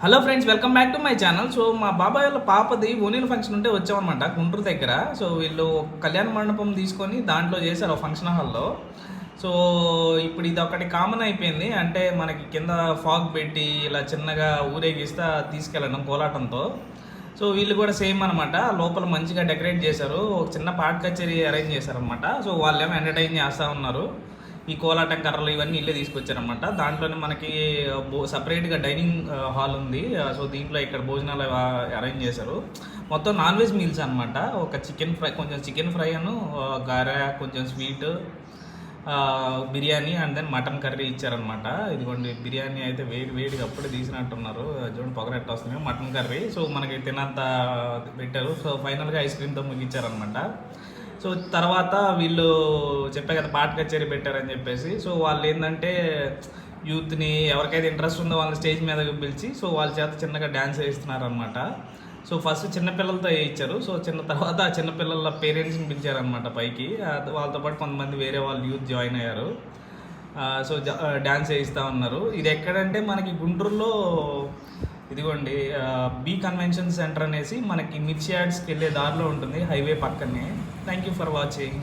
Hello friends, welcome back to my channel. So మా బాబాయ్ వాళ్ళ పాపది ఓనీల ఫంక్షన్ ఉంటే వచ్చామన్నమాట గుంటూరు దగ్గర. సో వీళ్ళు కళ్యాణ మండపం తీసుకొని దాంట్లో చేశారు ఫంక్షన్ హాల్లో. సో ఇప్పుడు ఇది ఒకటి కామన్ అయిపోయింది. అంటే మనకి కింద ఫాగ్ పెట్టి ఇలా చిన్నగా ఊరేగిస్తా తీసుకెళ్ళడం కోలాటంతో. సో వీళ్ళు కూడా సేమ్ అనమాట. లోపల మంచిగా డెకరేట్ చేశారు, ఒక చిన్న పాట కచేరీ అరేంజ్ చేశారనమాట. సో వాళ్ళేమో ఎంటర్టైన్ చేస్తూ ఉన్నారు. ఈ కోలాటం కర్రలు ఇవన్నీ ఇల్లే తీసుకొచ్చారనమాట. దాంట్లోనే మనకి సపరేట్గా డైనింగ్ హాల్ ఉంది. సో దీంట్లో ఇక్కడ భోజనాలు అరేంజ్ చేశారు. మొత్తం నాన్ వెజ్ మీల్స్ అనమాట. ఒక చికెన్ ఫ్రై, కొంచెం చికెన్ ఫ్రై అను గారె, కొంచెం sweet, biryani and then mutton curry ఇచ్చారనమాట. ఇదిగోండి బిర్యానీ అయితే వేడిగా అప్పుడే తీసినట్టున్నారు. చూడండి పొగరెట్ట వస్తుంది. మటన్ కర్రీ సో మనకి తినంత పెట్టారు. సో ఫైనల్గా ఐస్ క్రీమ్తో ముగించారనమాట. సో తర్వాత వీళ్ళు చెప్పే కదా పాట కచేరీ పెట్టారని చెప్పేసి. సో వాళ్ళు ఏంటంటే యూత్ని ఎవరికైతే ఇంట్రెస్ట్ ఉందో వాళ్ళని స్టేజ్ మీదకి పిలిచి సో వాళ్ళ చేత చిన్నగా డ్యాన్స్ వేస్తున్నారనమాట. సో ఫస్ట్ చిన్నపిల్లలతో వేయించారు. సో తర్వాత చిన్నపిల్లల పేరెంట్స్ని పిలిచారనమాట పైకి. వాళ్ళతో పాటు కొంతమంది వేరే వాళ్ళు యూత్ జాయిన్ అయ్యారు. సో డ్యాన్స్ వేయిస్తూ ఉన్నారు. ఇది ఎక్కడంటే మనకి గుంటూరులో ఇదిగోండి బీ కన్వెన్షన్ సెంటర్ అనేసి మనకి మిర్చి యాడ్స్కి వెళ్ళే దారిలో ఉంటుంది, హైవే పక్కనే. Thank you for watching.